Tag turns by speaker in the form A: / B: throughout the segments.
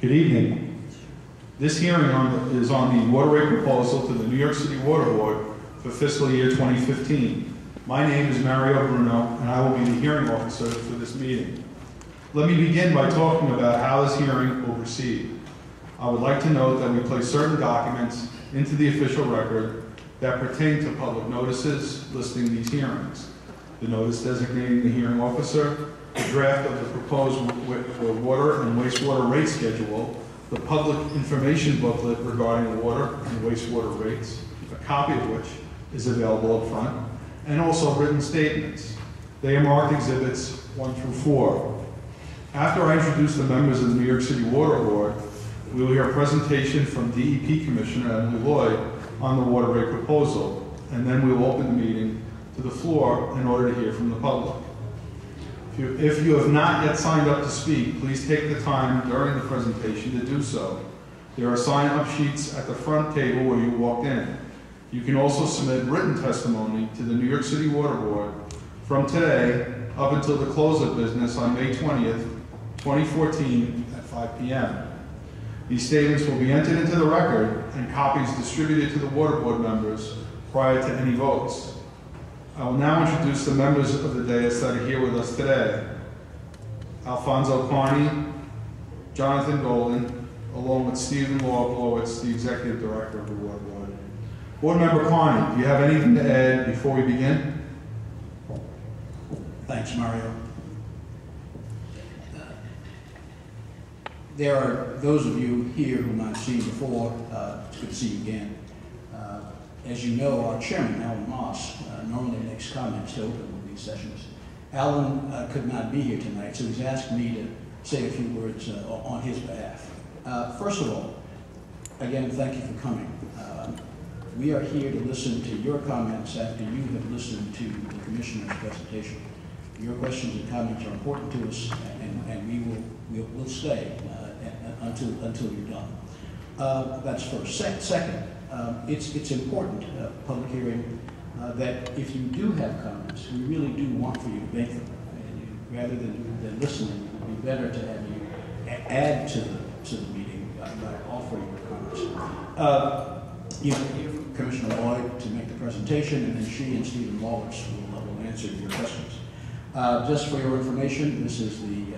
A: Good evening. This hearing is on the water rate proposal to the New York City Water Board for fiscal year 2015. My name is Mario Bruno, and I will be the hearing officer for this meeting. Let me begin by talking about how this hearing will proceed. I would like to note that we place certain documents into the official record that pertain to public notices listing these hearings. The notice designating the hearing officer, the draft of the proposed water and wastewater rate schedule, the public information booklet regarding water and wastewater rates, a copy of which is available up front, and also written statements. They are marked exhibits 1 through 4. After I introduce the members of the New York City Water Board, we will hear a presentation from DEP Commissioner Emily Lloyd on the water rate proposal, and then we will open the meeting to the floor in order to hear from the public. If you have not yet signed up to speak, please take the time during the presentation to do so. There are sign-up sheets at the front table where you walked in. You can also submit written testimony to the New York City Water Board from today up until the close of business on May 20th, 2014 at 5 p.m. These statements will be entered into the record and copies distributed to the Water Board members prior to any votes. I will now introduce the members of the dais that are here with us today. Alfonso Carney, Jonathan Golden, along with Stephen Lawglowitz, the Executive Director of the Water Board. Board Member Carney, do you have anything to add before we begin?
B: Thanks, Mario. There are those of you here whom I've seen before. It's good to see you again. As you know, our chairman, Alan Moss, normally makes comments to open these sessions. Alan could not be here tonight, so he's asked me to say a few words on his behalf. First of all, again, thank you for coming. We are here to listen to your comments after you have listened to the Commissioner's presentation. Your questions and comments are important to us, and we'll stay until you're done. That's first. Second, it's important, public hearing, that if you do have comments, we really do want for you to make them. And rather than listening, it would be better to have you add to the meeting by offering your comments. You will hear from Commissioner Lloyd to make the presentation, and then she and Stephen Lawless will answer your questions. Just for your information, this is the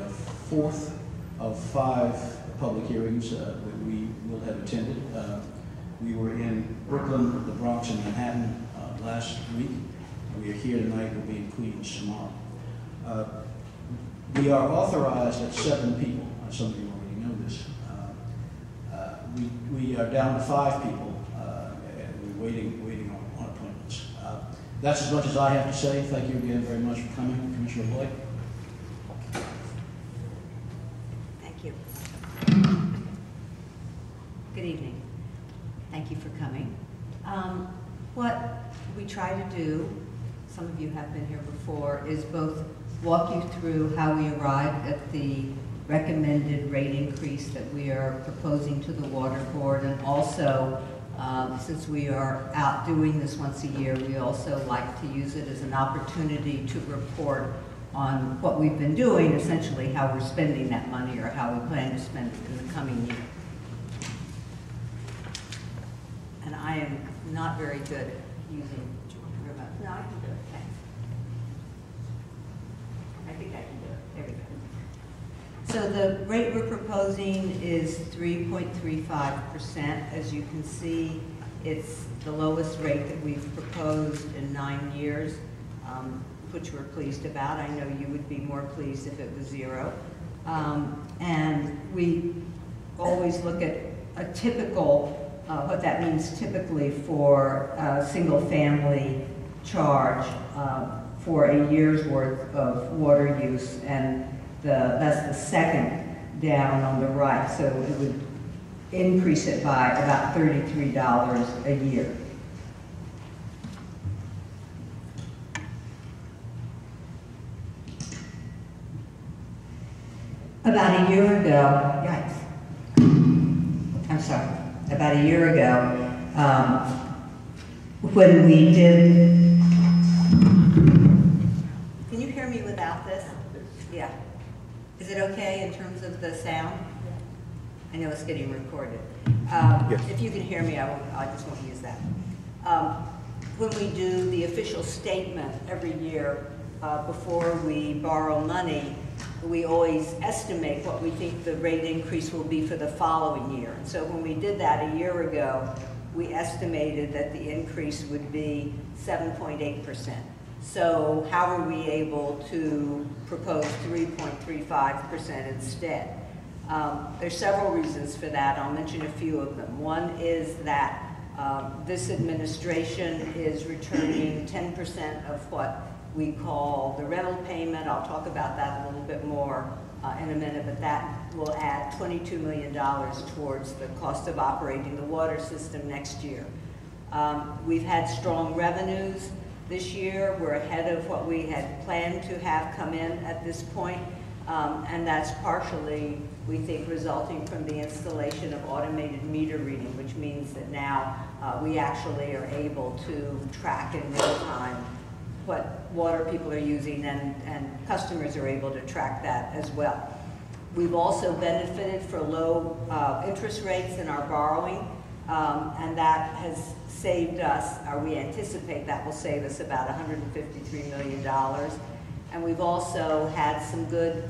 B: 4th of 5 public hearings that we will have attended. We were in Brooklyn, the Bronx, and Manhattan last week. We are here tonight. We'll be in Queens tomorrow. We are authorized at 7 people. Some of you already know this. We are down to 5 people, and we're waiting on appointments. That's as much as I have to say. Thank you again very much for coming, Commissioner Lloyd.
C: Thank you. Good evening. Thank you for coming. What we try to do, some of you have been here before, is both walk you through how we arrived at the recommended rate increase that we are proposing to the Water Board, and also, since we are out doing this once a year, we also like to use it as an opportunity to report on what we've been doing, essentially how we're spending that money or how we plan to spend it in the coming year. And I am not very good at using remote. No, I can do it. Thanks. I think I can do it. There we go. So the rate we're proposing is 3.35%. As you can see, it's the lowest rate that we've proposed in 9 years, which we're pleased about. I know you would be more pleased if it was 0. And we always look at a typical what that means typically for a single-family charge for a year's worth of water use, and that's the second down on the right, so it would increase it by about $33 a year. About a year ago, yikes, I'm sorry. About a year ago, when we did, can you hear me without this? Yeah. Is it okay in terms of the sound? I know it's getting recorded.
D: Yes.
C: If you can hear me, I just won't use that. When we do the official statement every year before we borrow money, we always estimate what we think the rate increase will be for the following year. And so when we did that a year ago, we estimated that the increase would be 7.8%. So how are we able to propose 3.35% instead? There's several reasons for that. I'll mention a few of them. One is that this administration is returning 10% of what we call the rental payment. I'll talk about that a little bit more in a minute, but that will add $22 million towards the cost of operating the water system next year. We've had strong revenues this year. We're ahead of what we had planned to have come in at this point, and that's partially, we think, resulting from the installation of automated meter reading, which means that now we actually are able to track in real time what water people are using, and customers are able to track that as well. We've also benefited from low interest rates in our borrowing, and that has saved us, or we anticipate that will save us about $153 million. And we've also had some good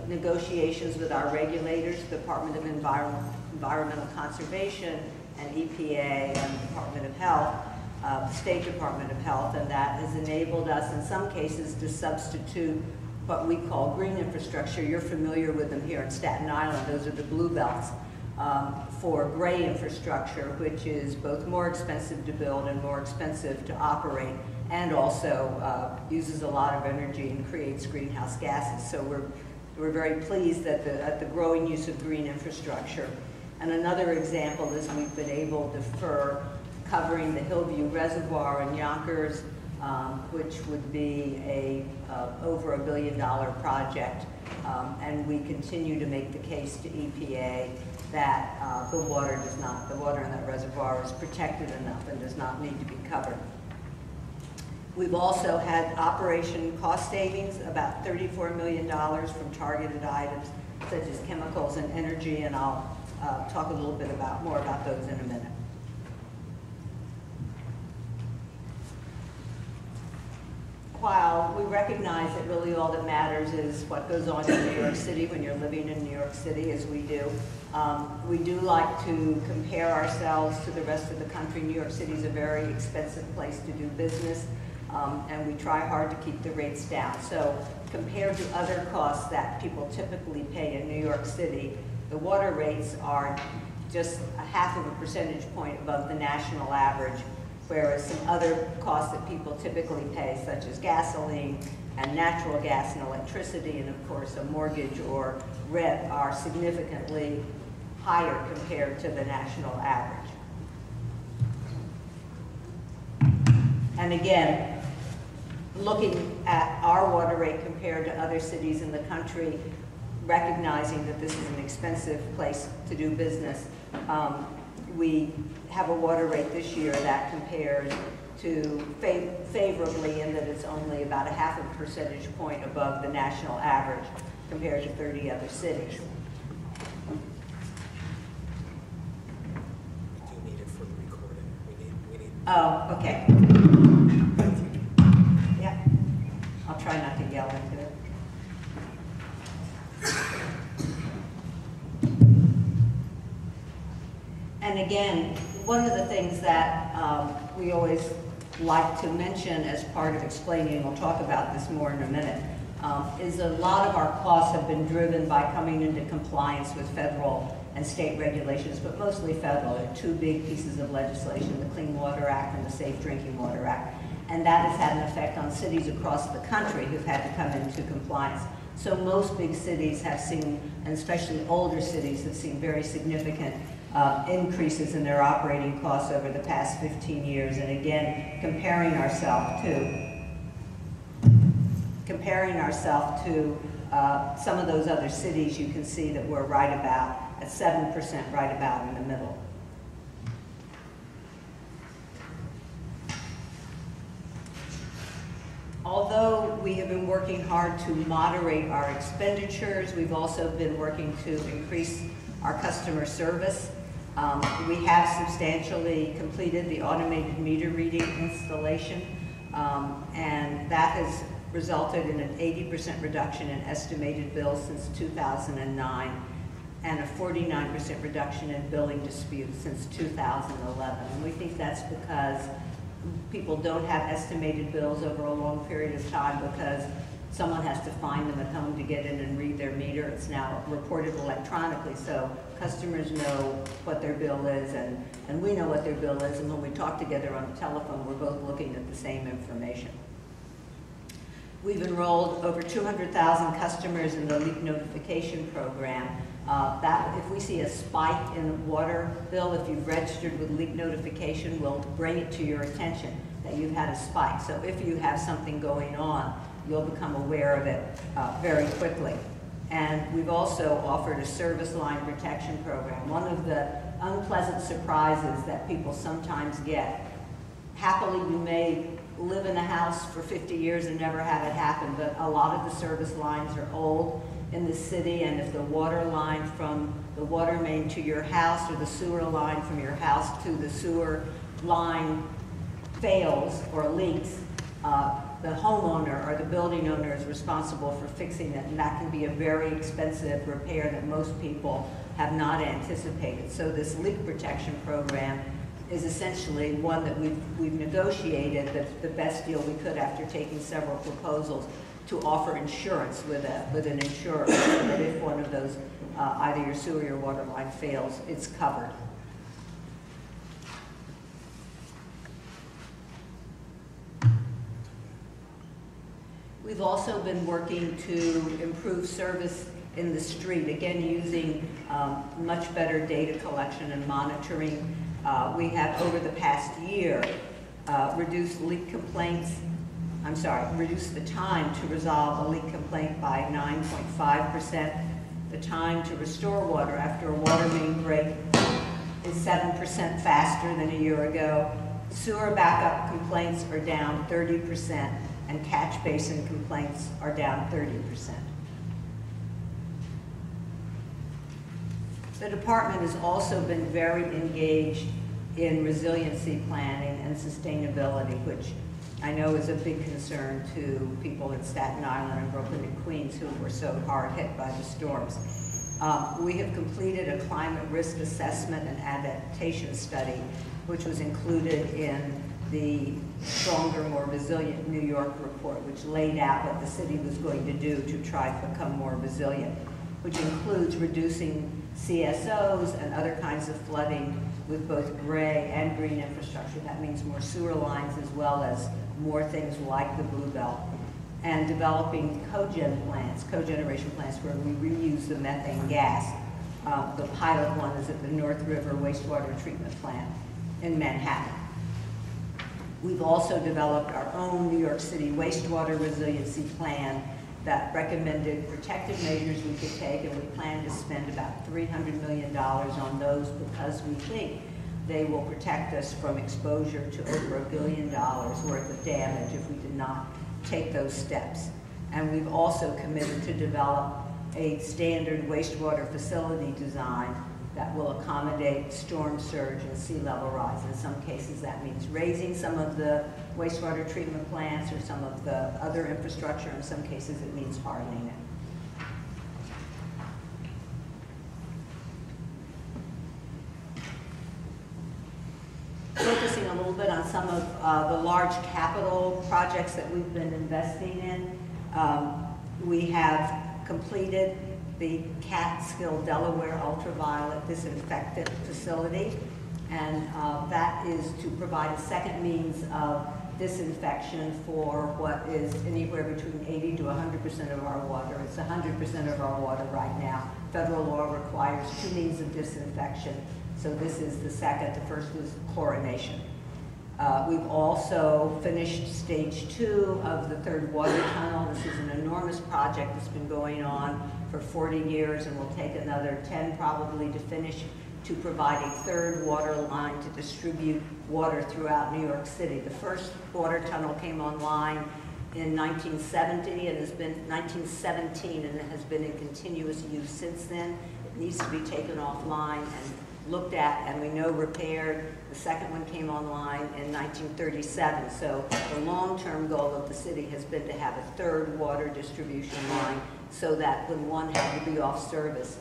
C: negotiations with our regulators, the Department of Environmental Conservation and EPA and the Department of Health, the State Department of Health, and that has enabled us in some cases to substitute what we call green infrastructure. You're familiar with them here in Staten Island. Those are the blue belts, for gray infrastructure, which is both more expensive to build and more expensive to operate, and also uses a lot of energy and creates greenhouse gases. So we're very pleased at the growing use of green infrastructure. And another example is we've been able to defer covering the Hillview Reservoir in Yonkers, which would be over $1 billion project. And we continue to make the case to EPA that the water in that reservoir is protected enough and does not need to be covered. We've also had operation cost savings, about $34 million from targeted items such as chemicals and energy, and I'll talk a little bit more about those in a minute. While we recognize that really all that matters is what goes on in New York City when you're living in New York City, as we do like to compare ourselves to the rest of the country. New York City is a very expensive place to do business, and we try hard to keep the rates down. So compared to other costs that people typically pay in New York City, the water rates are just 0.5 percentage point above the national average, whereas some other costs that people typically pay, such as gasoline and natural gas and electricity, and of course a mortgage or rent, are significantly higher compared to the national average. And again, looking at our water rate compared to other cities in the country, recognizing that this is an expensive place to do business, we have a water rate this year that compares to favorably in that it's only about 0.5 percentage point above the national average compared to 30 other cities.
D: Do you need it for the recording? We need.
C: Oh, okay. Yeah, I'll try not to yell into it. And again, one of the things that we always like to mention as part of explaining, and we'll talk about this more in a minute, is a lot of our costs have been driven by coming into compliance with federal and state regulations, but mostly federal. There are two big pieces of legislation, the Clean Water Act and the Safe Drinking Water Act. And that has had an effect on cities across the country who've had to come into compliance. So most big cities have seen, and especially older cities, have seen very significant increases in their operating costs over the past 15 years. And again, comparing ourselves to some of those other cities, you can see that we're right about at 7%, right about in the middle. Although we have been working hard to moderate our expenditures, we've also been working to increase our customer service. We have substantially completed the automated meter reading installation, and that has resulted in an 80% reduction in estimated bills since 2009 and a 49% reduction in billing disputes since 2011. And we think that's because people don't have estimated bills over a long period of time because someone has to find them at home to get in and read their meter. It's now reported electronically, so customers know what their bill is, and we know what their bill is, and when we talk together on the telephone, we're both looking at the same information. We've enrolled over 200,000 customers in the leak notification program. That if we see a spike in the water bill, if you've registered with leak notification, we'll bring it to your attention that you've had a spike. So if you have something going on, you'll become aware of it very quickly. And we've also offered a service line protection program. One of the unpleasant surprises that people sometimes get, happily you may live in a house for 50 years and never have it happen, but a lot of the service lines are old in the city, and if the water line from the water main to your house or the sewer line from your house to the sewer line fails or leaks, the homeowner or the building owner is responsible for fixing it, and that can be a very expensive repair that most people have not anticipated. So this leak protection program is essentially one that we've negotiated the best deal we could after taking several proposals to offer insurance with an insurer, so that if one of those, either your sewer or your water line fails, it's covered. We've also been working to improve service in the street, again using much better data collection and monitoring. We have, over the past year, reduced the time to resolve a leak complaint by 9.5%. The time to restore water after a water main break is 7% faster than a year ago. Sewer backup complaints are down 30%, and catch basin complaints are down 30%. The department has also been very engaged in resiliency planning and sustainability, which I know is a big concern to people in Staten Island and Brooklyn and Queens who were so hard hit by the storms. We have completed a climate risk assessment and adaptation study, which was included in the Stronger, More Resilient New York report, which laid out what the city was going to do to try to become more resilient, which includes reducing CSOs and other kinds of flooding with both gray and green infrastructure. That means more sewer lines as well as more things like the Blue Belt, and developing cogeneration plants where we reuse the methane gas. The pilot one is at the North River wastewater treatment plant in Manhattan. We've also developed our own New York City wastewater resiliency plan that recommended protective measures we could take, and we plan to spend about $300 million on those because we think they will protect us from exposure to over $1 billion worth of damage if we did not take those steps. And we've also committed to develop a standard wastewater facility design that will accommodate storm surge and sea level rise. In some cases that means raising some of the wastewater treatment plants or some of the other infrastructure. In some cases it means hardening it. Focusing a little bit on some of the large capital projects that we've been investing in. We have completed the Catskill, Delaware ultraviolet disinfectant facility, and that is to provide a second means of disinfection for what is anywhere between 80 to 100% of our water. It's 100% of our water right now. Federal law requires 2 means of disinfection, so this is the second. The first was chlorination. We've also finished stage 2 of the third water tunnel. This is an enormous project that's been going on for 40 years and will take another 10 probably to finish, to provide a third water line to distribute water throughout New York City. The first water tunnel came online in 1970 and has been 1917 and it has been in continuous use since then. needs to be taken offline and looked at, and we know repaired. The second one came online in 1937. So the long-term goal of the city has been to have a third water distribution line so that when one had to be off service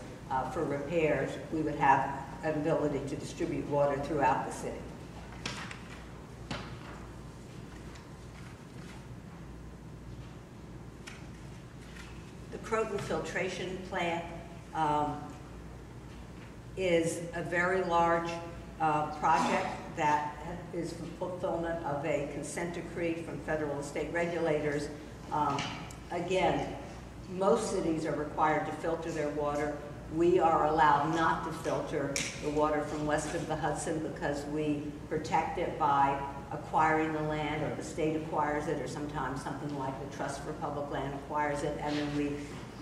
C: for repairs, we would have an ability to distribute water throughout the city. The Croton filtration plant is a very large project that is fulfillment of a consent decree from federal and state regulators. Again, most cities are required to filter their water. We are allowed not to filter the water from west of the Hudson because we protect it by acquiring the land, or the state acquires it, or sometimes something like the Trust for Public Land acquires it, and then we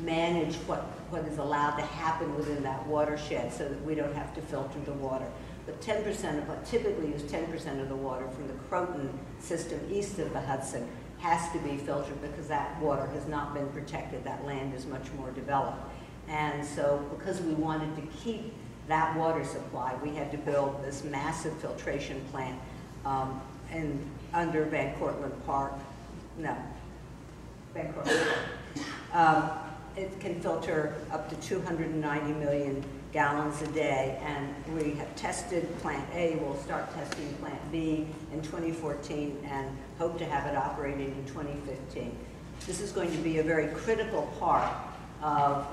C: manage what is allowed to happen within that watershed so that we don't have to filter the water. But 10% of what typically is 10% of the water from the Croton system east of the Hudson has to be filtered because that water has not been protected. That land is much more developed. And so because we wanted to keep that water supply, we had to build this massive filtration plant under Van Cortlandt Park. No, Van Cortlandt Park. It can filter up to 290 million gallons a day, and we have tested Plant A. We'll start testing Plant B in 2014 and hope to have it operating in 2015. This is going to be a very critical part of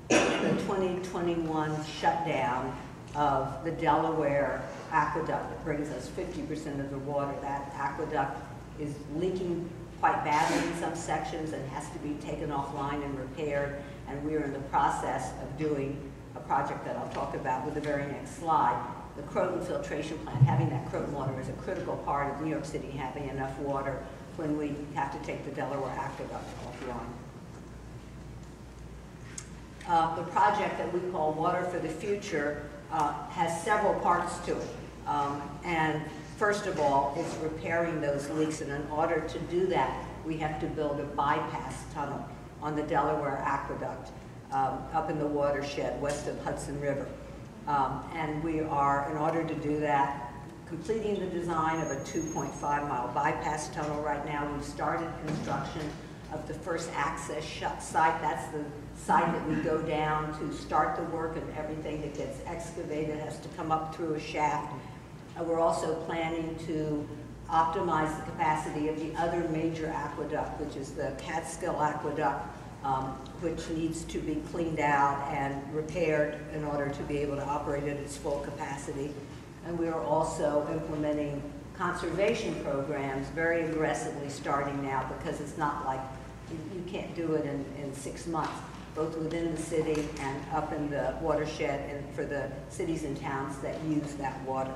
C: the 2021 shutdown of the Delaware aqueduct. It brings us 50% of the water. That aqueduct is leaking quite badly in some sections and has to be taken offline and repaired, and we are in the process of doing a project that I'll talk about with the very next slide. The Croton filtration plant, having that Croton water is a critical part of New York City having enough water when we have to take the Delaware aqueduct offline. The project that we call Water for the Future has several parts to it. And first of all, it's repairing those leaks, and in order to do that, we have to build a bypass tunnel on the Delaware aqueduct up in the watershed west of Hudson River. And we are, in order to do that, completing the design of a 2.5-mile bypass tunnel right now. We've started construction of the first access site. That's the site that we go down to start the work, and everything that gets excavated has to come up through a shaft. We're also planning to optimize the capacity of the other major aqueduct, which is the Catskill Aqueduct, which needs to be cleaned out and repaired in order to be able to operate at its full capacity. And we are also implementing conservation programs very aggressively starting now, because it's not like you can't do it in 6 months, both within the city and up in the watershed and for the cities and towns that use that water.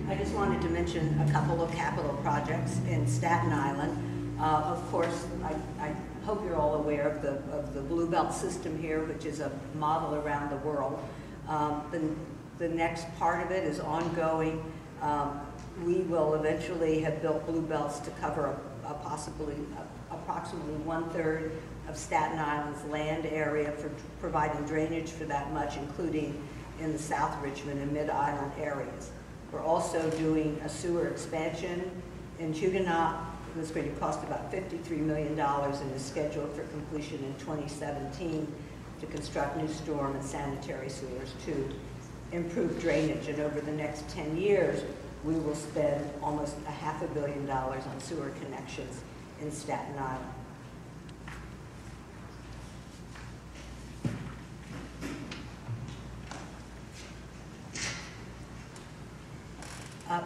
C: I just wanted to mention a couple of capital projects in Staten Island. Of course, I hope you're all aware of the Blue Belt system here, which is a model around the world. The next part of it is ongoing. We will eventually have built Blue Belts to cover approximately 1/3 of Staten Island's land area for providing drainage for that much, including in the South Richmond and Mid-Island areas. We're also doing a sewer expansion in Huguenot. It's going to cost about $53 million and is scheduled for completion in 2017 to construct new storm and sanitary sewers to improve drainage. And over the next 10 years, we will spend almost $500 million on sewer connections in Staten Island.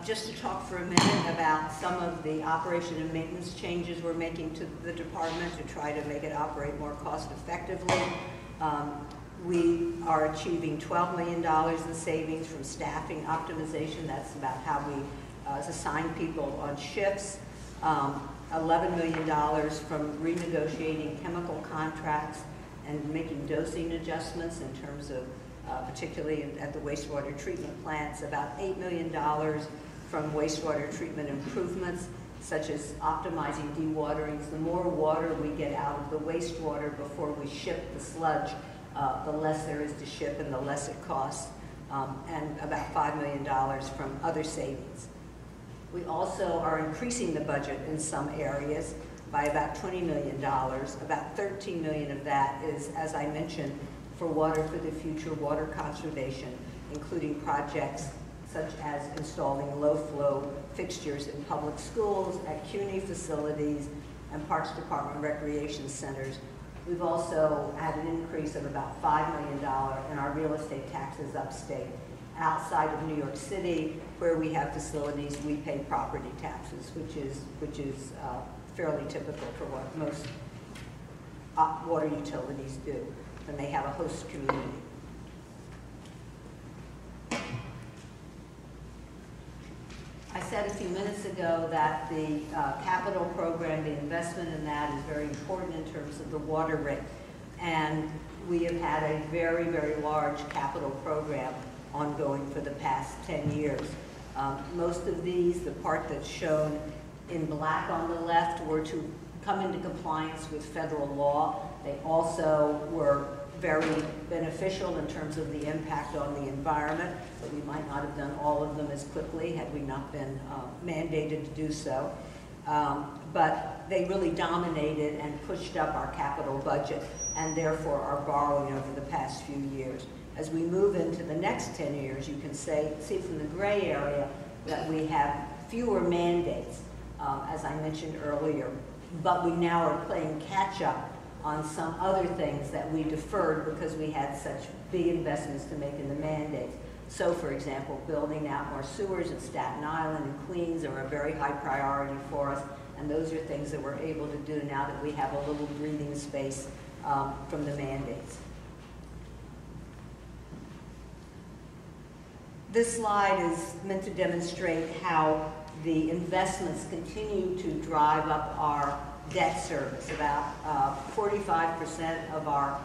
C: Just to talk for a minute about some of the operation and maintenance changes we're making to the department to try to make it operate more cost effectively. We are achieving $12 million in savings from staffing optimization. That's about how we assign people on shifts. $11 million from renegotiating chemical contracts and making dosing adjustments in terms of particularly at the wastewater treatment plants. About $8 million from wastewater treatment improvements, such as optimizing dewaterings. The more water we get out of the wastewater before we ship the sludge, the less there is to ship and the less it costs, and about $5 million from other savings. We also are increasing the budget in some areas by about $20 million. About $13 million of that is, as I mentioned, for Water for the Future water conservation, including projects such as installing low-flow fixtures in public schools, at CUNY facilities, and Parks Department recreation centers. We've also had an increase of about $5 million in our real estate taxes upstate. Outside of New York City, where we have facilities, we pay property taxes, which is fairly typical for what most water utilities do when they have a host community. I said a few minutes ago that the capital program, the investment in that is very important in terms of the water rate. And we have had a very, very large capital program ongoing for the past 10 years. Most of these, the part that's shown in black on the left, were to come into compliance with federal law. They also were very beneficial in terms of the impact on the environment, but we might not have done all of them as quickly had we not been mandated to do so. But they really dominated and pushed up our capital budget and therefore our borrowing over the past few years. As we move into the next 10 years, you can see from the gray area that we have fewer mandates, as I mentioned earlier, but we now are playing catch up on some other things that we deferred because we had such big investments to make in the mandates. So, for example, building out more sewers in Staten Island and Queens are a very high priority for us, and those are things that we're able to do now that we have a little breathing space from the mandates. This slide is meant to demonstrate how the investments continue to drive up our debt service. About 45% of our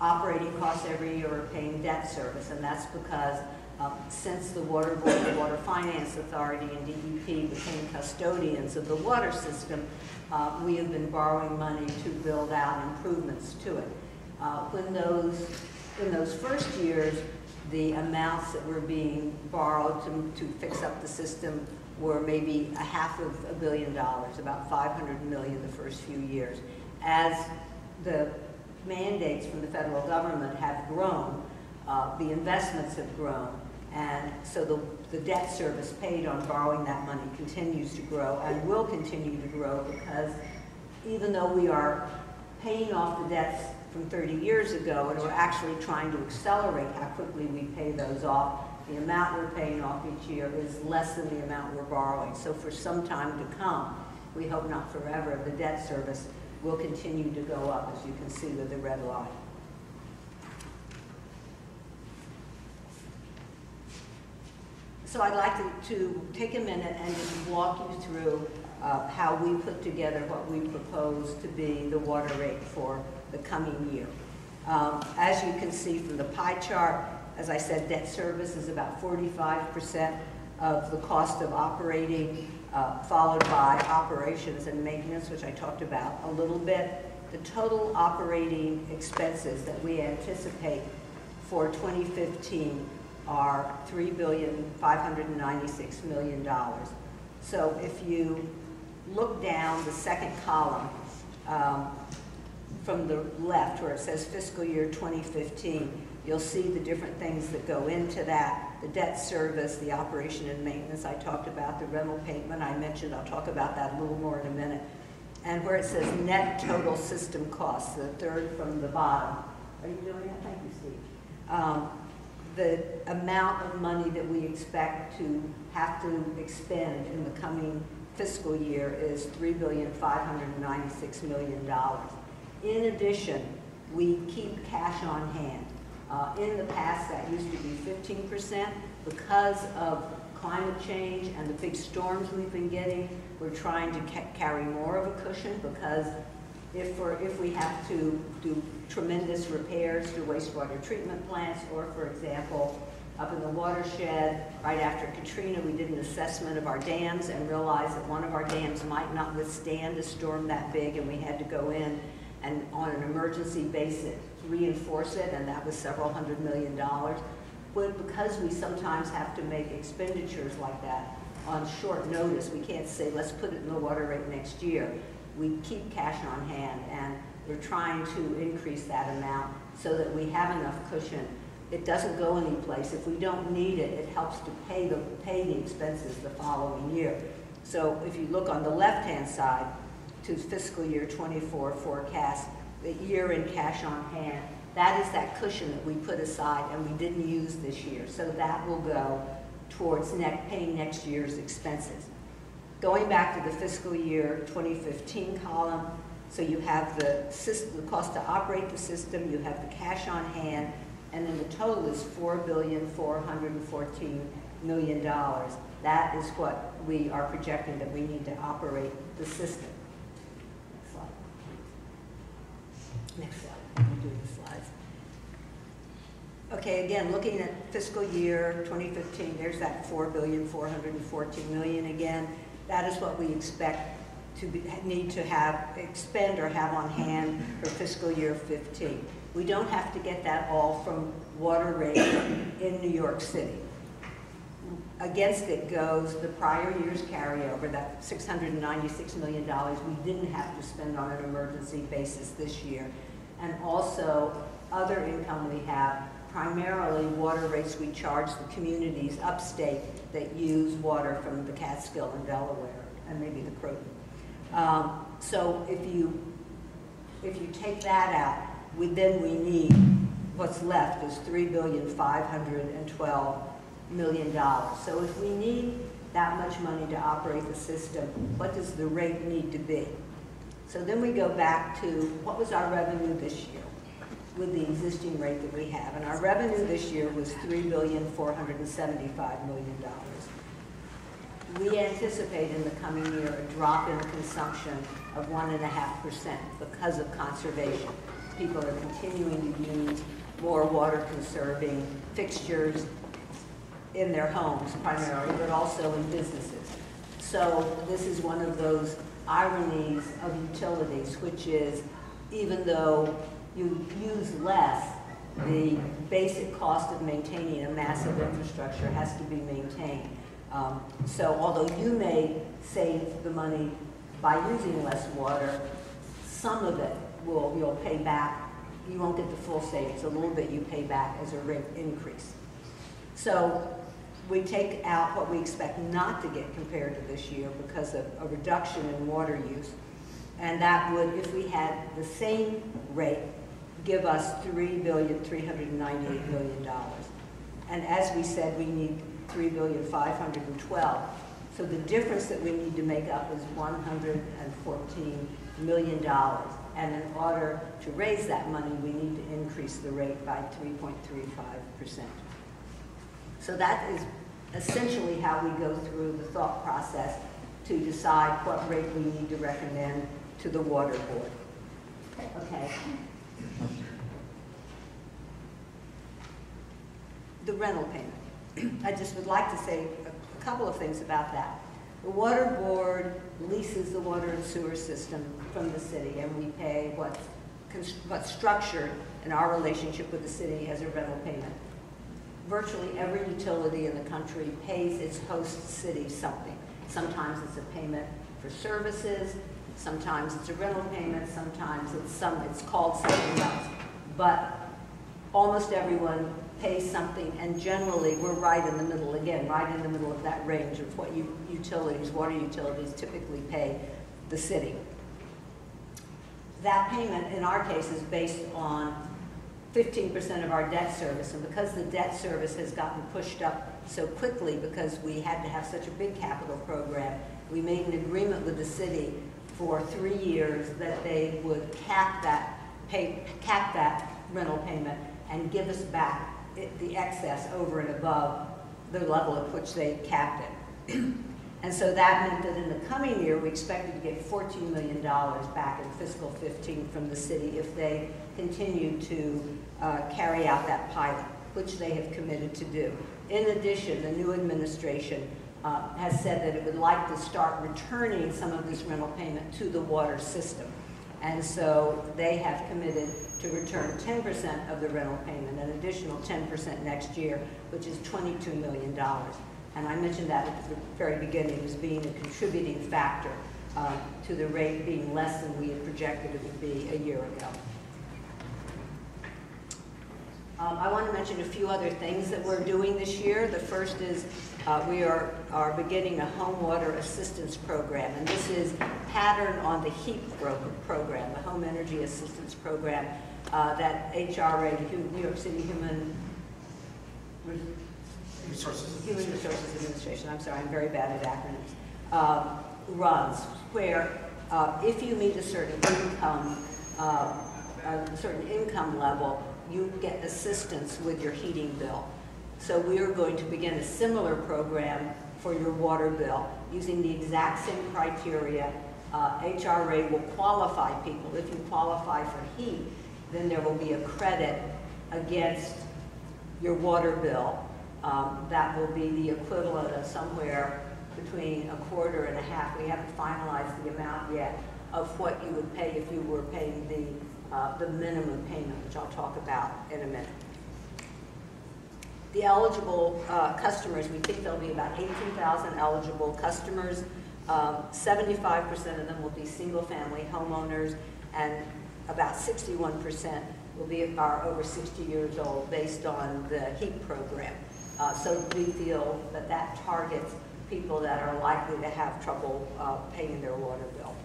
C: operating costs every year are paying debt service, and that's because since the Water Board, the Water Finance Authority, and DEP became custodians of the water system, we have been borrowing money to build out improvements to it. In those first years, the amounts that were being borrowed to fix up the system were maybe $500 million, about $500 million the first few years. As the mandates from the federal government have grown, the investments have grown, and so the debt service paid on borrowing that money continues to grow and will continue to grow, because even though we are paying off the debts from 30 years ago and we're actually trying to accelerate how quickly we pay those off, the amount we're paying off each year is less than the amount we're borrowing. So for some time to come, we hope not forever, the debt service will continue to go up, as you can see with the red line. So I'd like to take a minute and just walk you through how we put together what we propose to be the water rate for the coming year. As you can see from the pie chart, as I said, debt service is about 45% of the cost of operating, followed by operations and maintenance, which I talked about a little bit. The total operating expenses that we anticipate for 2015 are $3,596 million. So if you look down the second column from the left where it says fiscal year 2015, you'll see the different things that go into that. The debt service, the operation and maintenance I talked about, the rental payment I mentioned, I'll talk about that a little more in a minute. And where it says net total system costs, the third from the bottom. Are you doing that? Thank you, Steve. The amount of money that we expect to have to expend in the coming fiscal year is $3,596 million. In addition, we keep cash on hand. In the past, that used to be 15%. Because of climate change and the big storms we've been getting, we're trying to carry more of a cushion, because if we have to do tremendous repairs to wastewater treatment plants, or for example, Up in the watershed, right after Katrina, we did an assessment of our dams and realized that one of our dams might not withstand a storm that big, and we had to go in and on an emergency basis reinforce it, and that was several $100 million. But because we sometimes have to make expenditures like that on short notice, we can't say, let's put it in the water rate next year. We keep cash on hand, and we're trying to increase that amount so that we have enough cushion. It doesn't go anyplace. If we don't need it, it helps to pay the expenses the following year. So if you look on the left-hand side to fiscal year 24 forecast, the year in cash on hand, that is that cushion that we put aside and we didn't use this year. So that will go towards paying next year's expenses. Going back to the fiscal year 2015 column, so you have the cost to operate the system, you have the cash on hand, and then the total is $4,414 million. That is what we are projecting that we need to operate the system. Next slide. We'll do the slides. Okay, again, looking at fiscal year 2015, there's that $4,414 million again. That is what we expect to need to expend or have on hand for fiscal year 15. We don't have to get that all from water rate in New York City. Against it goes the prior year's carryover, that $696 million we didn't have to spend on an emergency basis this year. And also other income we have, primarily water rates we charge the communities upstate that use water from the Catskill and Delaware, and maybe the Croton. So if you take that out, then we need, what's left is $3,512 million. So if we need that much money to operate the system, what does the rate need to be? So then we go back to what was our revenue this year with the existing rate that we have. And our revenue this year was $3,475 million. We anticipate in the coming year a drop in consumption of 1.5% because of conservation. People are continuing to use more water conserving fixtures in their homes primarily, but also in businesses. So this is one of those ironies of utilities, which is even though you use less, the basic cost of maintaining a massive infrastructure has to be maintained. So although you may save the money by using less water, some of it you'll pay back. You won't get the full savings. A little bit you pay back as a rate increase. So we take out what we expect not to get compared to this year because of a reduction in water use. And that would, if we had the same rate, give us $3,398 million. And as we said, we need $3,512. So the difference that we need to make up is $114 million. And in order to raise that money, we need to increase the rate by 3.35%. So that is essentially how we go through the thought process to decide what rate we need to recommend to the water board. Okay. The rental payment. I just would like to say a couple of things about that. The water board leases the water and sewer system from the city, and we pay what's structured in our relationship with the city as a rental payment. Virtually every utility in the country pays its host city something. Sometimes it's a payment for services, sometimes it's a rental payment, sometimes it's called something else. But almost everyone pays something, and generally we're right in the middle, again, right in the middle of that range of what water utilities typically pay the city. That payment, in our case, is based on 15% of our debt service, and because the debt service has gotten pushed up so quickly because we had to have such a big capital program, we made an agreement with the city for 3 years that they would cap that rental payment and give us back the excess over and above the level at which they capped it. And so that meant that in the coming year, we expected to get $14 million back in fiscal 15 from the city if they continue to carry out that pilot. which they have committed to do. In addition, the new administration has said that it would like to start returning some of this rental payment to the water system. And so they have committed to return 10% of the rental payment, an additional 10% next year, which is $22 million. And I mentioned that at the very beginning as being a contributing factor to the rate being less than we had projected it would be a year ago. I want to mention a few other things that we're doing this year. The first is we are beginning a home water assistance program, and this is patterned on the HEAP program, the Home Energy Assistance Program that HRA, New York City Human Resources Administration, I'm sorry, I'm very bad at acronyms, runs, where if you meet a certain income level, you get assistance with your heating bill. So we are going to begin a similar program for your water bill using the exact same criteria. HRA will qualify people. If you qualify for heat, then there will be a credit against your water bill. That will be the equivalent of somewhere between $0.25 and $0.50. We haven't finalized the amount yet of what you would pay if you were paying the minimum payment, which I'll talk about in a minute. The eligible customers, we think there'll be about 18,000 eligible customers. 75% of them will be single-family homeowners, and about 61% are over 60 years old based on the HEAP program. So we feel that that targets people that are likely to have trouble paying their water bill.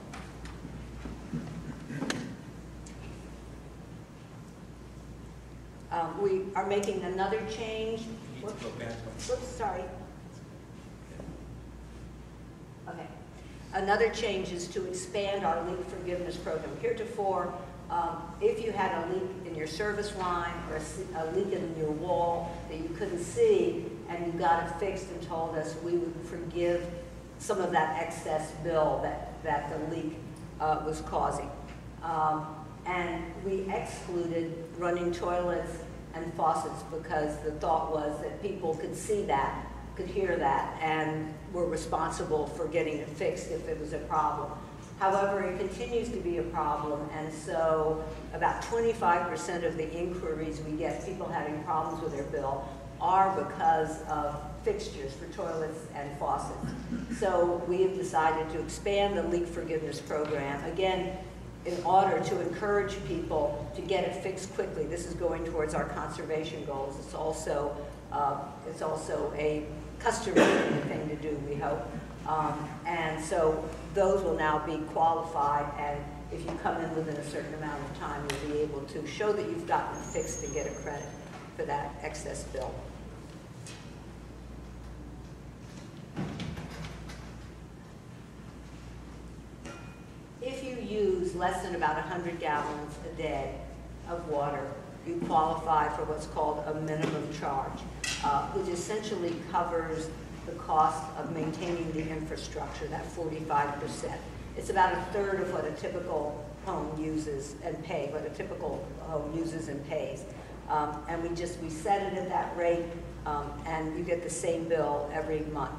C: We are making another change. Whoops, sorry. Okay. Another change is to expand our leak forgiveness program. Heretofore, if you had a leak in your service line or a leak in your wall that you couldn't see and you got it fixed and told us, we would forgive some of that excess bill that the leak was causing. And we excluded running toilets and faucets because the thought was that people could see that, could hear that, and were responsible for getting it fixed if it was a problem. However, it continues to be a problem, and so about 25% of the inquiries we get, people having problems with their bill, are because of fixtures for toilets and faucets. So we have decided to expand the leak forgiveness program, again, in order to encourage people to get it fixed quickly. This is going towards our conservation goals. It's also a customer-friendly thing to do, we hope. And so those will now be qualified, and if you come in within a certain amount of time, you'll be able to show that you've gotten it fixed and get a credit for that excess bill. If you use less than about 100 gallons a day of water, you qualify for what's called a minimum charge, which essentially covers the cost of maintaining the infrastructure, that 45%. It's about a third of what a typical home uses and pays. And we set it at that rate, and you get the same bill every month.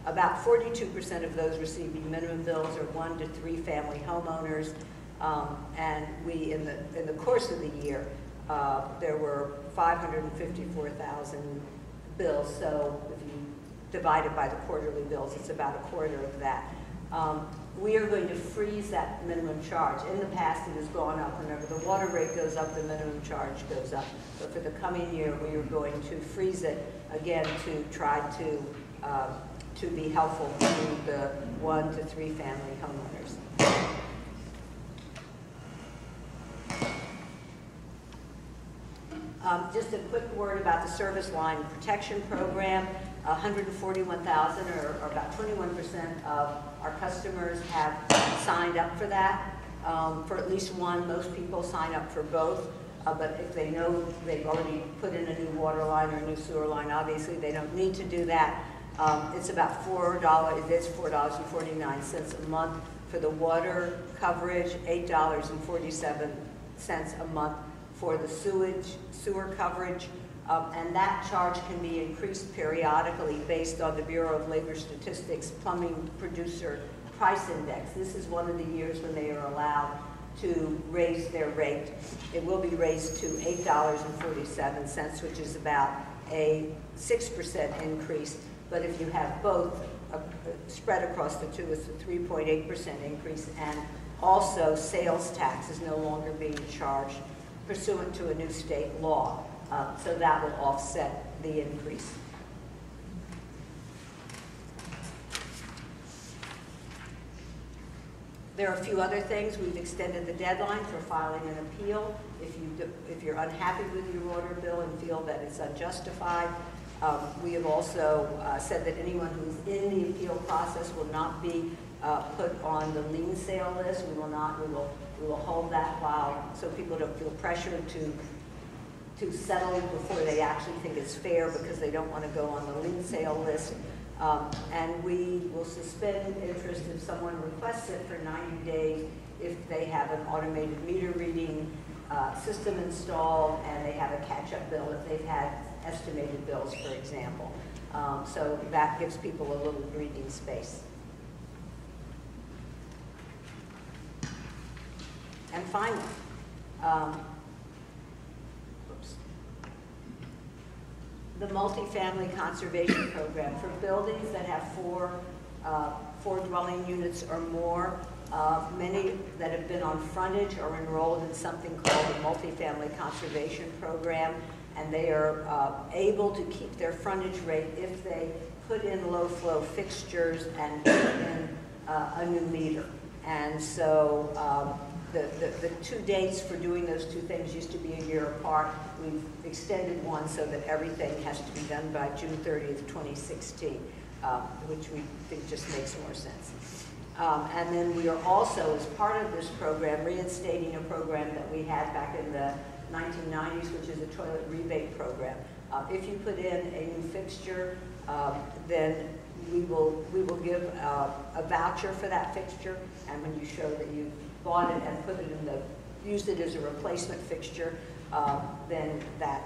C: About 42% of those receiving minimum bills are 1 to 3 family homeowners, and we, in the course of the year, there were 554,000 bills. So if you divide it by the quarterly bills, it's about a quarter of that. We are going to freeze that minimum charge. In the past, it has gone up. Remember, the water rate goes up, the minimum charge goes up. But for the coming year, we are going to freeze it again to try to be helpful to the 1 to 3 family homeowners. Just a quick word about the service line protection program. 141,000, or about 21% of our customers have signed up for that. For at least one, most people sign up for both. But if they know they've already put in a new water line or a new sewer line, obviously they don't need to do that. It's about $4, it is $4.49 a month for the water coverage, $8.47 a month for the sewer coverage. and that charge can be increased periodically based on the Bureau of Labor Statistics Plumbing Producer Price Index. This is one of the years when they are allowed to raise their rate. It will be raised to $8.47, which is about a 6% increase. But if you have both spread across the two, it's a 3.8% increase. And also, sales tax is no longer being charged pursuant to a new state law. So that will offset the increase. There are a few other things. We've extended the deadline for filing an appeal. If you're unhappy with your water bill and feel that it's unjustified, we have also said that anyone who's in the appeal process will not be put on the lien sale list. We will hold that so people don't feel pressured to settle before they actually think it's fair because they don't want to go on the lien sale list. And we will suspend interest if someone requests it for 90 days if they have an automated meter reading system installed and they have a catch-up bill if they've had estimated bills, for example. So that gives people a little breathing space. And finally, the multifamily conservation program for buildings that have four dwelling units or more. Many that have been on frontage are enrolled in something called the multifamily conservation program, and they are able to keep their frontage rate if they put in low flow fixtures and put in a new meter. And so the two dates for doing those two things used to be a year apart. We've extended one so that everything has to be done by June 30th, 2016, which we think just makes more sense. And then we are also, as part of this program, reinstating a program that we had back in the 1990s, which is a toilet rebate program. If you put in a new fixture, then we will give a voucher for that fixture, and when you show that you bought it and put it in used it as a replacement fixture, then that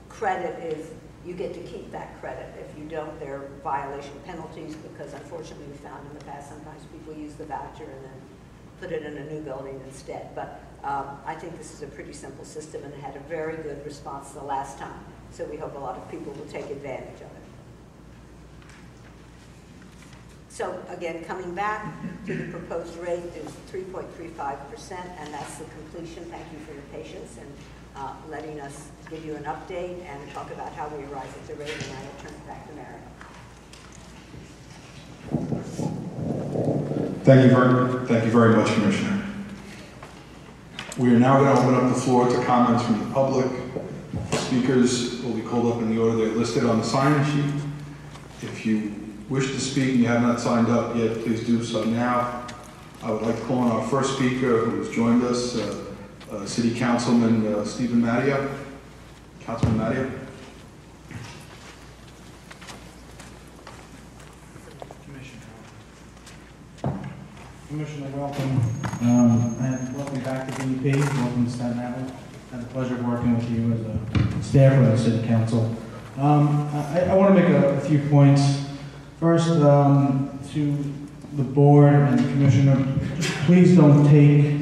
C: credit is, you get to keep that credit. If you don't, there are violation penalties because unfortunately we found in the past sometimes people use the voucher and then put it in a new building instead. But I think this is a pretty simple system and it had a very good response the last time. So we hope a lot of people will take advantage of it. So again, coming back to the proposed rate is 3.35%, and that's the completion. Thank you for your patience and letting us give you an update and talk about how we arrived at the rate, and I will turn it back to Mario.
A: Thank you very much, Commissioner. We are now going to open up the floor to comments from the public. Speakers will be called up in the order they're listed on the sign-in sheet. If you wish to speak and you have not signed up yet, please do so now. I would like to call on our first speaker who has joined us, City Councilman Stephen Mattia. Councilman Mattia.
E: Commissioner, welcome. And welcome back to DEP. Welcome to Staten Island. Had the pleasure of working with you as a staffer of the City Council. I want to make a few points. First, to the board and the commissioner, please don't take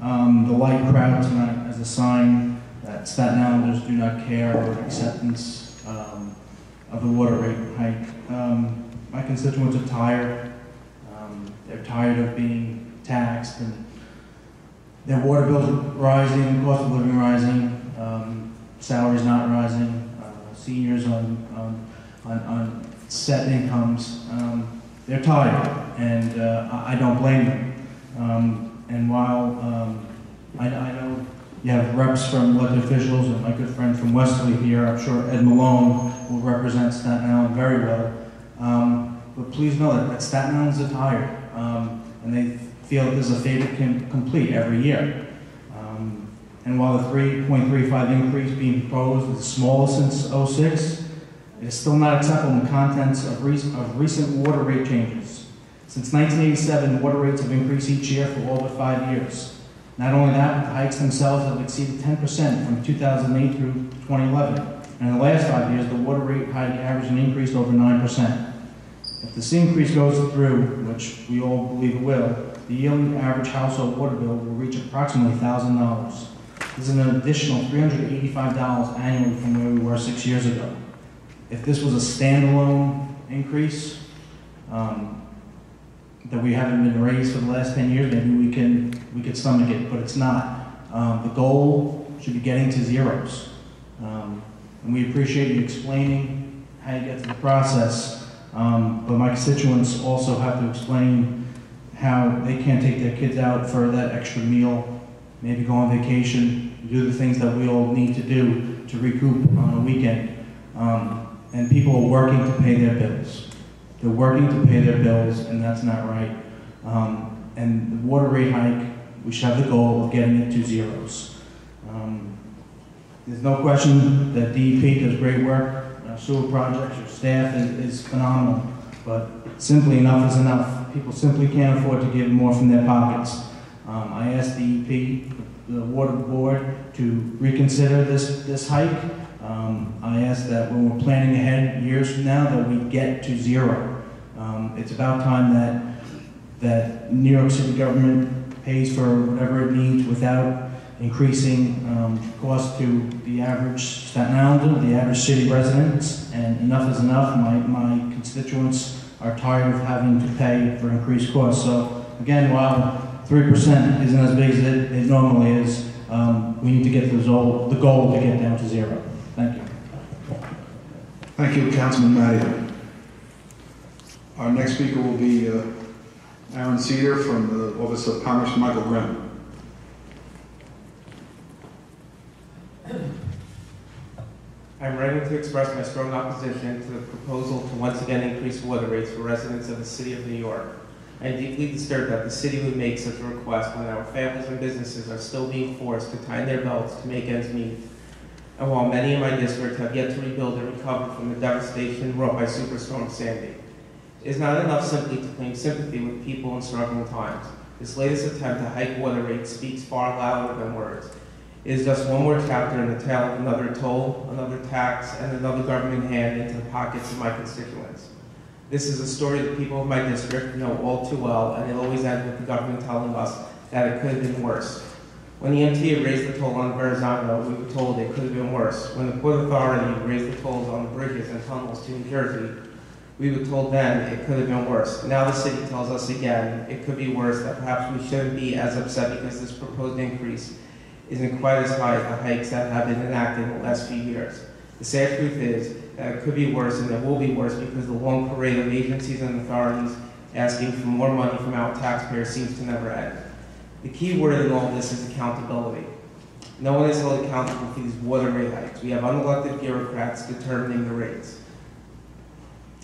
E: the light crowd tonight as a sign that Staten Islanders do not care or acceptance of the water rate hike. My constituents are tired. They're tired of being taxed and their water bills are rising, cost of living rising, salaries not rising, seniors on set incomes. They're tired, and I don't blame them. And while I know you have reps from elected officials and my good friend from Wesley here, I'm sure Ed Malone will represent Staten Island very well. But please know that Staten Island's are tired, and they feel that there's a fait complete every year. And while the 3.35 increase being proposed is the smallest since '06, it is still not acceptable in the contents of recent water rate changes. Since 1987, water rates have increased each year for all but 5 years. Not only that, but the hikes themselves have exceeded 10% from 2008 through 2011. And in the last 5 years, the water rate hike averaged an increase over 9%. If this increase goes through, which we all believe it will, the yearly average household water bill will reach approximately $1,000. This is an additional $385 annually from where we were 6 years ago. If this was a standalone increase, that we haven't been raised for the last 10 years, maybe we could stomach it, but it's not. The goal should be getting to zeros. And we appreciate you explaining how you get to the process, but my constituents also have to explain how they can't take their kids out for that extra meal, maybe go on vacation, do the things that we all need to do to recoup on a weekend. And people are working to pay their bills. They're working to pay their bills, and that's not right. And the water rate hike, we should have the goal of getting it to zeros. There's no question that DEP does great work. Our sewer projects, your staff is phenomenal, but simply enough is enough. People simply can't afford to give more from their pockets. I asked DEP, the water board, to reconsider this hike. I asked that when we're planning ahead years from now that we get to zero. It's about time that New York City government pays for whatever it needs without increasing cost to the average Staten Islander, the average city residents, and enough is enough. My constituents are tired of having to pay for increased costs. So again, while 3% isn't as big as it normally is, we need to get the goal to get down to zero. Thank you.
A: Thank you, Councilman Mario. Our next speaker will be Aaron Cedar from the Office of Congressman Michael Grimm.
F: I'm writing to express my strong opposition to the proposal to once again increase water rates for residents of the City of New York. I am deeply disturbed that the city would make such a request when our families and businesses are still being forced to tighten their belts to make ends meet. And while many in my district have yet to rebuild and recover from the devastation wrought by Superstorm Sandy. It is not enough simply to claim sympathy with people in struggling times. This latest attempt to hike water rates speaks far louder than words. It is just one more chapter in the tale of another toll, another tax, and another government hand into the pockets of my constituents. This is a story that people of my district know all too well, and it always ends with the government telling us that it could have been worse. When the MTA raised the toll on Bernikow, we were told it could have been worse. When the Port Authority raised the tolls on the bridges and tunnels to New Jersey, we were told then it could have been worse. Now the city tells us again it could be worse, that perhaps we shouldn't be as upset because this proposed increase isn't quite as high as the hikes that have been enacted in the last few years. The sad truth is that it could be worse, and it will be worse because the long parade of agencies and authorities asking for more money from our taxpayers seems to never end. The key word in all this is accountability. No one is held accountable for these water rate hikes. We have unelected bureaucrats determining the rates.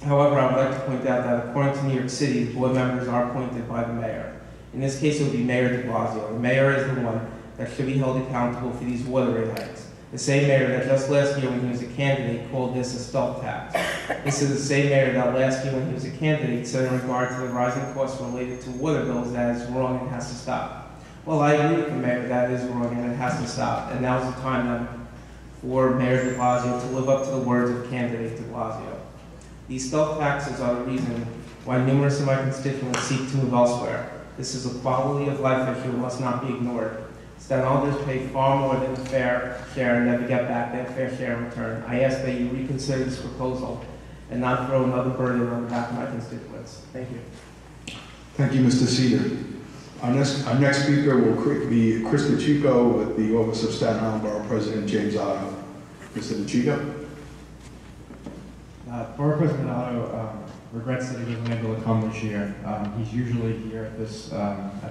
F: However, I would like to point out that according to New York City, board members are appointed by the mayor. In this case, it would be Mayor de Blasio. The mayor is the one that should be held accountable for these water rate hikes. The same mayor that just last year when he was a candidate called this a stealth tax. This is the same mayor that last year when he was a candidate said in regard to the rising costs related to water bills that is wrong and has to stop. Well, I agree with the mayor that is wrong and it has to stop. And now is the time then for Mayor de Blasio to live up to the words of candidate de Blasio. These stealth taxes are the reason why numerous of my constituents seek to move elsewhere. This is a quality of life issue that must not be ignored. Staten Islanders pay far more than a fair share and never get back their fair share in return. I ask that you reconsider this proposal and not throw another burden on the back of my constituents. Thank you.
A: Thank you, Mr. Cedar. Our next speaker will be Chris DeChico with the Office of Staten Island Borough President James Otto. Mr. DeChico.
G: Borough President Otto regrets that he wasn't able to come this year. He's usually here at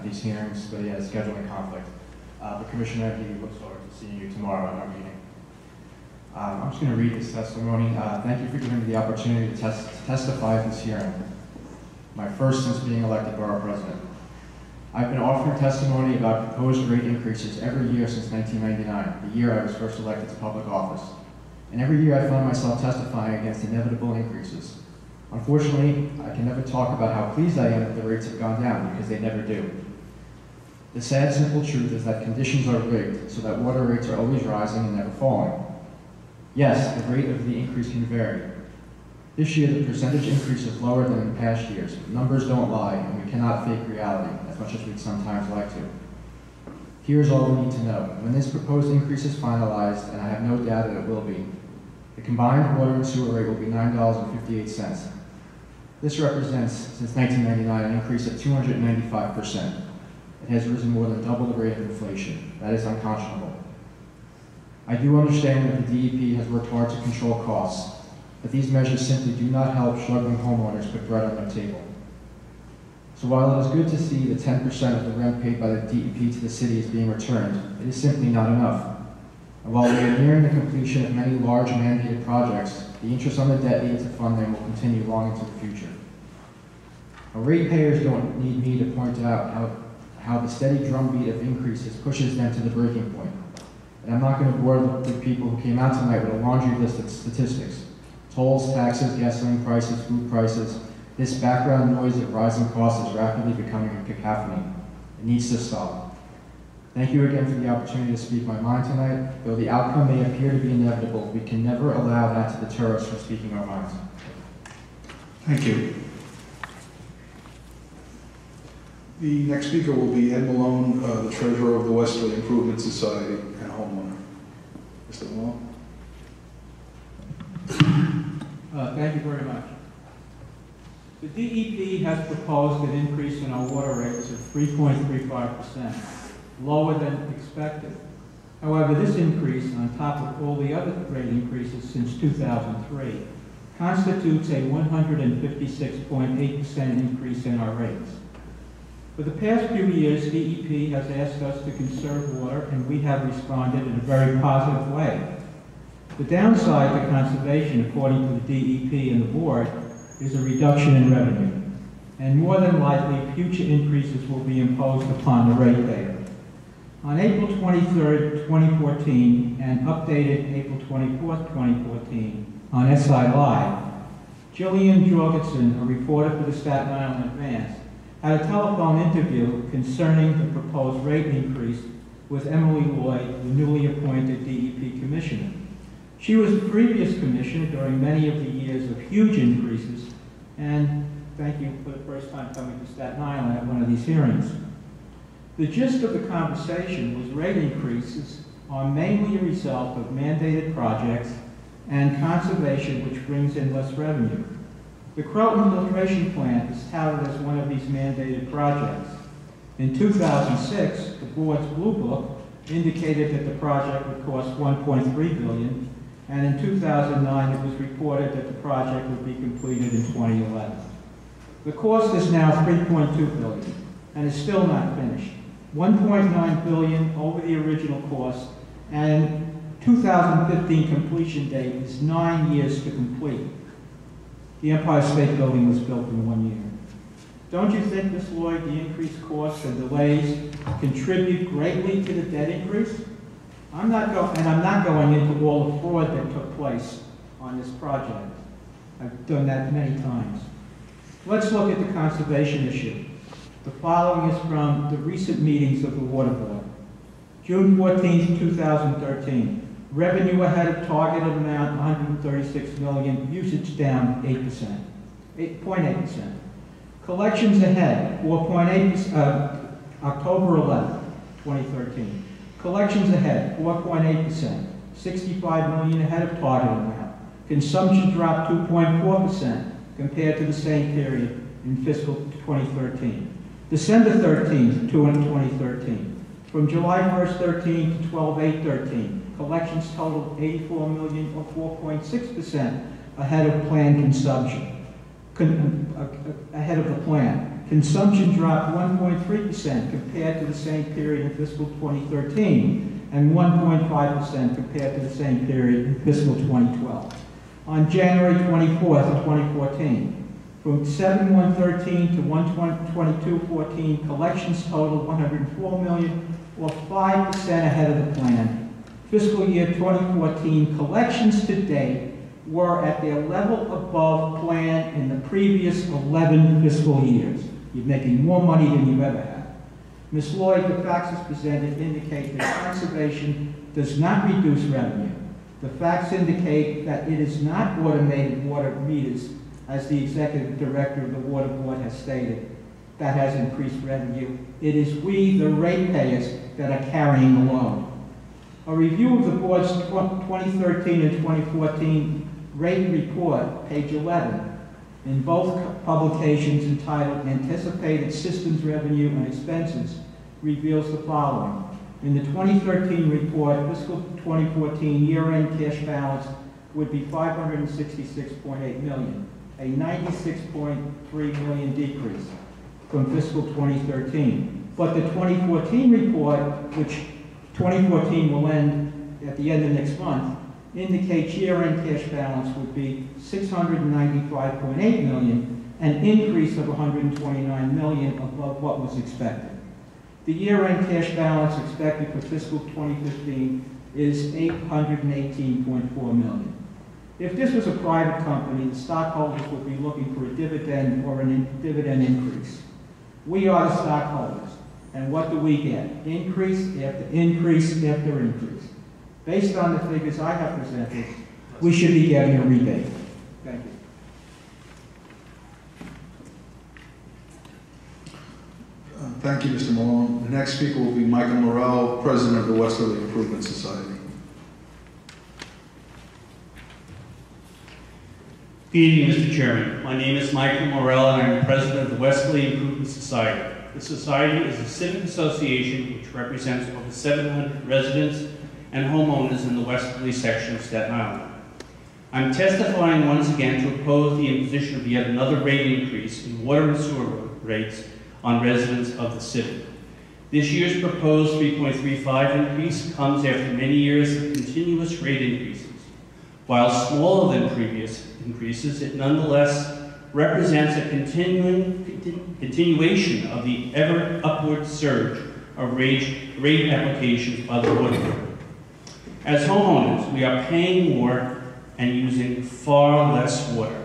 G: these hearings, but he has scheduling conflict. But Commissioner, he looks forward to seeing you tomorrow in our meeting. I'm just going to read this testimony. Thank you for giving me the opportunity to testify at this hearing. My first since being elected Borough President. I've been offering testimony about proposed rate increases every year since 1999, the year I was first elected to public office. And every year I found myself testifying against inevitable increases. Unfortunately, I can never talk about how pleased I am that the rates have gone down, because they never do. The sad, simple truth is that conditions are rigged so that water rates are always rising and never falling. Yes, the rate of the increase can vary. This year, the percentage increase is lower than in past years, but numbers don't lie, and we cannot fake reality, as much as we'd sometimes like to. Here's all we need to know. When this proposed increase is finalized, and I have no doubt that it will be, the combined water and sewer rate will be $9.58. This represents, since 1999, an increase of 295%. It has risen more than double the rate of inflation. That is unconscionable. I do understand that the DEP has worked hard to control costs, but these measures simply do not help struggling homeowners put bread on their table. So while it is good to see the 10% of the rent paid by the DEP to the city is being returned, it is simply not enough. And while we are nearing the completion of many large mandated projects, the interest on the debt needed to fund them will continue long into the future. Our ratepayers don't need me to point out how the steady drumbeat of increases pushes them to the breaking point. And I'm not going to bore the people who came out tonight with a laundry list of statistics. Tolls, taxes, gasoline prices, food prices. This background noise of rising costs is rapidly becoming a cacophony. It needs to stop. Thank you again for the opportunity to speak my mind tonight. Though the outcome may appear to be inevitable, we can never allow that to deter us from speaking our minds.
A: Thank you. The next speaker will be Ed Malone, the treasurer of the Westerly Improvement Society and homeowner. Mr. Malone.
H: Thank you very much. The DEP has proposed an increase in our water rates of 3.35%, lower than expected. However, this increase, on top of all the other rate increases since 2003, constitutes a 156.8% increase in our rates. For the past few years, DEP has asked us to conserve water, and we have responded in a very positive way. The downside to conservation, according to the DEP and the board, is a reduction in revenue, and more than likely, future increases will be imposed upon the ratepayer. On April 23rd, 2014, and updated April 24th, 2014, on SI Live, Jillian Jorgensen, a reporter for the Staten Island Advance, had a telephone interview concerning the proposed rate increase with Emily Lloyd, the newly appointed DEP commissioner. She was the previous commissioner during many of the years of huge increases, and thank you for the first time coming to Staten Island at one of these hearings. The gist of the conversation was rate increases are mainly a result of mandated projects and conservation, which brings in less revenue. The Croton filtration plant is touted as one of these mandated projects. In 2006, the board's Blue Book indicated that the project would cost $1.3 billion, and in 2009 it was reported that the project would be completed in 2011. The cost is now $3.2 billion and is still not finished. $1.9 billion over the original cost, and 2015 completion date is 9 years to complete. The Empire State Building was built in 1 year. Don't you think, Ms. Lloyd, the increased costs and delays contribute greatly to the debt increase? I'm not going into all the fraud that took place on this project. I've done that many times. Let's look at the conservation issue. The following is from the recent meetings of the Water Board. June 14, 2013. Revenue ahead of targeted amount, $136 million. Usage down 8%, 8.8%. Collections ahead, 4.8%. October 11, 2013. Collections ahead, 4.8%. $65 million ahead of targeted amount. Consumption dropped 2.4% compared to the same period in fiscal 2013. December 13th, 2013. From July 1st, 13 to 12/8/13. Collections totaled $84 million, or 4.6% ahead of planned consumption. Ahead of the plan. Consumption dropped 1.3% compared to the same period in fiscal 2013, and 1.5% compared to the same period in fiscal 2012. On January 24th, 2014, from 7/1/13 to 1/22/14, collections totaled $104 million, or 5% ahead of the plan. Fiscal year 2014 collections to date were at their level above plan in the previous 11 fiscal years. You're making more money than you ever had. Ms. Lloyd, the facts as presented indicate that conservation does not reduce revenue. The facts indicate that it is not automated water meters, as the executive director of the Water Board has stated, that has increased revenue. It is we, the ratepayers, that are carrying the load. A review of the board's 2013 and 2014 rate report, page 11, in both publications entitled Anticipated Systems Revenue and Expenses, reveals the following. In the 2013 report, fiscal 2014 year-end cash balance would be $566.8 million, a $96.3 million decrease from fiscal 2013. But the 2014 report, which 2014 will end at the end of next month, indicates year-end cash balance would be $695.8 million, an increase of $129 million above what was expected. The year-end cash balance expected for fiscal 2015 is $818.4 million. If this was a private company, the stockholders would be looking for a dividend or a dividend increase. We are the stockholders, and what do we get? Increase after increase after increase. Based on the figures I have presented, we should be getting a rebate. Thank you.
A: Thank you, Mr. Malone. The next speaker will be Michael Morrell, President of the Westerly Improvement Society.
I: Good evening, Mr. Chairman. My name is Michael Morrell, and I'm President of the Westerly Improvement Society. The Society is a civic association which represents over 700 residents and homeowners in the westerly section of Staten Island. I'm testifying once again to oppose the imposition of yet another rate increase in water and sewer rates on residents of the city. This year's proposed 3.35 increase comes after many years of continuous rate increases. While smaller than previous increases, it nonetheless represents a continuation of the ever upward surge of rate applications by the Water Board. As homeowners, we are paying more and using far less water.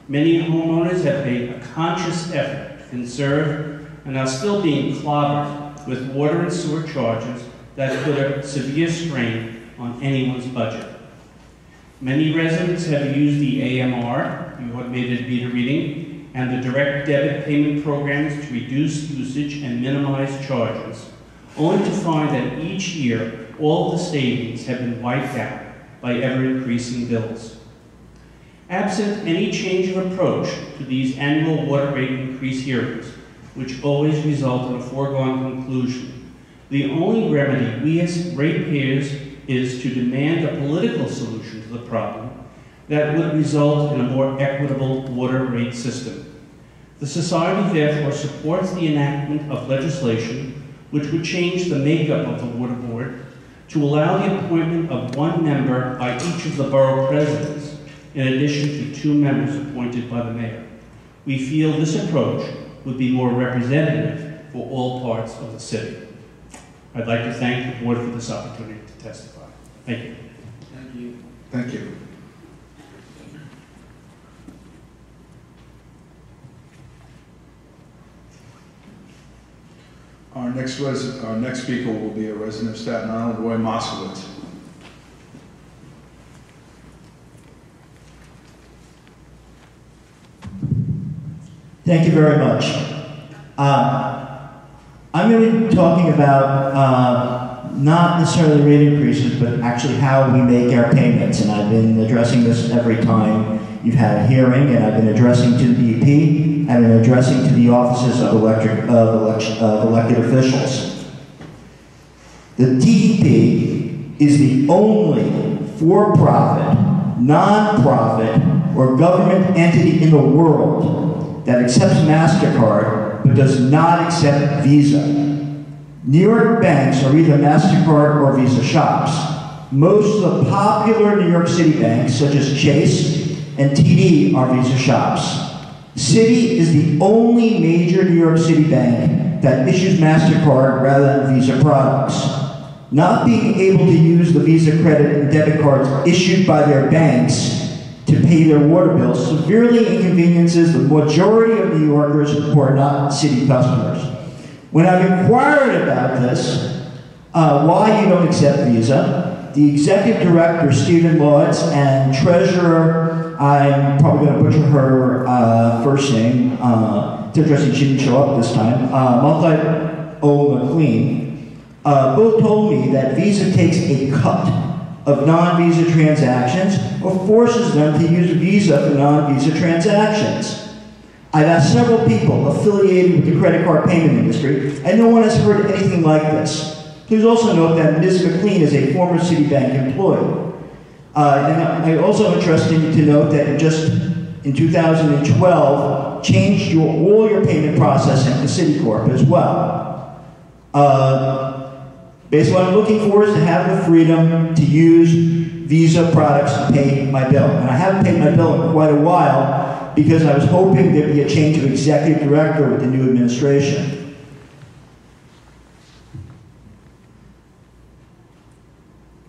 I: Many homeowners have made a conscious effort to conserve and are still being clobbered with water and sewer charges that put a severe strain on anyone's budget. Many residents have used the AMR, the automated meter reading, and the direct debit payment programs to reduce usage and minimize charges, only to find that each year all the savings have been wiped out by ever-increasing bills. Absent any change of approach to these annual water rate increase hearings, which always result in a foregone conclusion, the only remedy we as ratepayers is to demand a political solution to the problem that would result in a more equitable water rate system. The Society therefore supports the enactment of legislation which would change the makeup of the Water Board to allow the appointment of one member by each of the borough presidents, in addition to 2 members appointed by the mayor. We feel this approach would be more representative for all parts of the city. I'd like to thank the board for this opportunity to testify. Thank you.
B: Thank you.
A: Thank you. Our next speaker will be a resident of Staten Island, Roy Moskowitz.
J: Thank you very much. I'm going to be talking about not necessarily rate increases, but actually how we make our payments. And I've been addressing this every time you've had a hearing, and I've been addressing to the DEP, I've been addressing to the offices of elected officials. The DEP is the only for-profit, non-profit, or government entity in the world that accepts MasterCard but does not accept Visa. New York banks are either MasterCard or Visa shops. Most of the popular New York City banks, such as Chase and TD, are Visa shops. Citi is the only major New York City bank that issues MasterCard rather than Visa products. Not being able to use the Visa credit and debit cards issued by their banks to pay their water bills severely inconveniences the majority of New Yorkers who are not city customers. When I've inquired about this, why you don't accept Visa, the executive director, Stephen Lawrence, and treasurer, I'm probably going to butcher her first name, it's interesting she didn't show up this time, McLean, both told me that Visa takes a cut of non-Visa transactions or forces them to use Visa for non-Visa transactions. I've asked several people affiliated with the credit card payment industry, and no one has heard anything like this. Please also note that Ms. McLean is a former Citibank employee. And also interesting to note that just in 2012, changed all your payment processing to Citicorp as well. Basically what I'm looking for is to have the freedom to use Visa products to pay my bill. And I haven't paid my bill in quite a while because I was hoping there'd be a change of executive director with the new administration.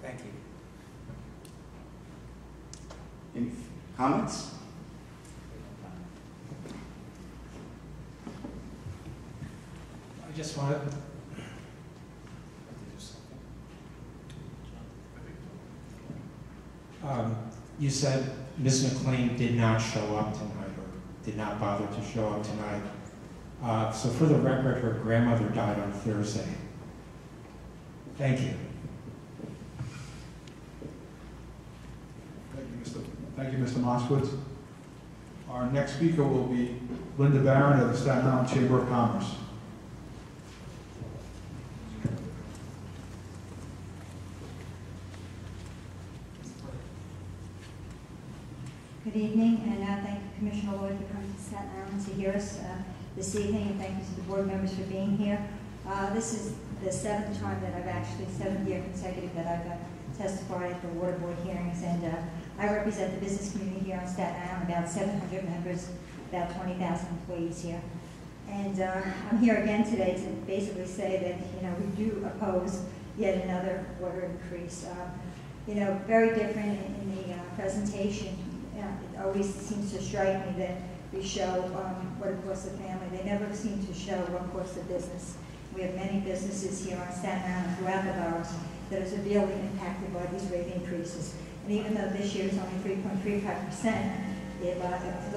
D: Thank you.
J: Any comments?
D: I just wanted. You said Ms. McLean did not show up tonight, or did not bother to show up tonight. So for the record, her grandmother died on Thursday. Thank you.
A: Thank you, Mr. Moskowitz. Our next speaker will be Linda Barron of the Staten Island Chamber of Commerce.
K: Good evening, and thank you, Commissioner Lloyd, for coming to Staten Island to hear us this evening, and thank you to the board members for being here. This is the seventh year consecutive that I've testified at the water board hearings, and I represent the business community here on Staten Island, about 700 members, about 20,000 employees here. And I'm here again today to basically say that, we do oppose yet another water increase. Very different in the presentation. It always seems to strike me that we show what it costs the family. They never seem to show what costs the business. We have many businesses here on Staten Island throughout the boroughs that are severely impacted by these rate increases. And even though this year is only 3.35%, the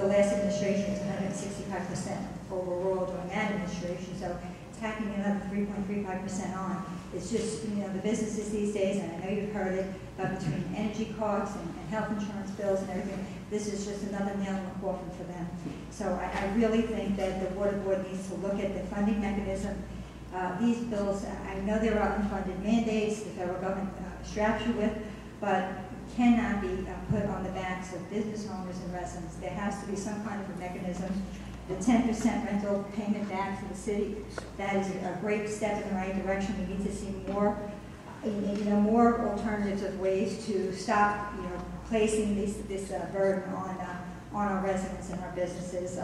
K: last administration was 165% overall during that administration. So tacking another 3.35% on, it's just, the businesses these days, and I know you've heard it, but between energy costs and health insurance bills and everything, this is just another nail in the coffin for them. So I really think that the water board needs to look at the funding mechanism. These bills, I know there are unfunded mandates the federal government straps you with, but cannot be put on the backs of business owners and residents. There has to be some kind of a mechanism. The 10% rental payment back to the city, that is a great step in the right direction. We need to see more, more alternatives of ways to stop, placing this burden on our residents and our businesses.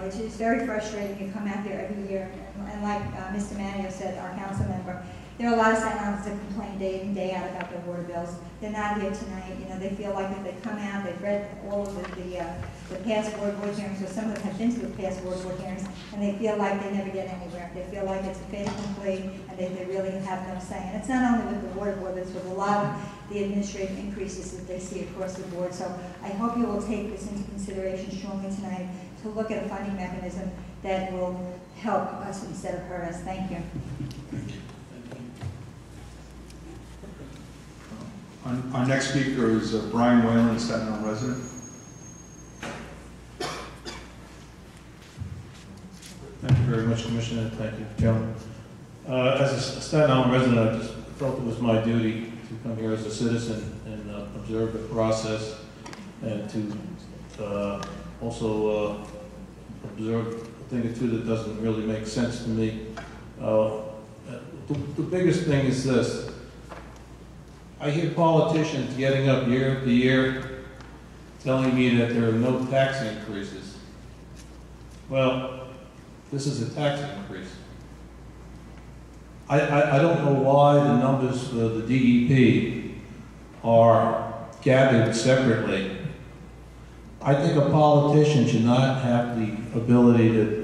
K: It's just very frustrating. You come out there every year, and like Mr. Manio said, our council member, there are a lot of Staten Islanders that complain day in, day out about their water bills. They're not here tonight. They feel like if they come out, they've read all of the past water board hearings, or some of them have been to the past water board hearings, and they feel like they never get anywhere. They feel like it's a fait accompli, and they really have no say. And it's not only with the water board, but it's with a lot of the administrative increases that they see across the board. So I hope you will take this into consideration strongly tonight to look at a funding mechanism that will help us instead of hurt us. Thank you.
A: Our next speaker is Brian Whalen, Staten Island resident.
L: Thank you very much, Commissioner. Thank you, Joan. As a Staten Island resident, I just felt it was my duty to come here as a citizen and observe the process, and to also observe a thing or two that doesn't really make sense to me. The biggest thing is this. I hear politicians getting up year after year telling me that there are no tax increases. Well, this is a tax increase. I don't know why the numbers for the DEP are gathered separately. I think a politician should not have the ability to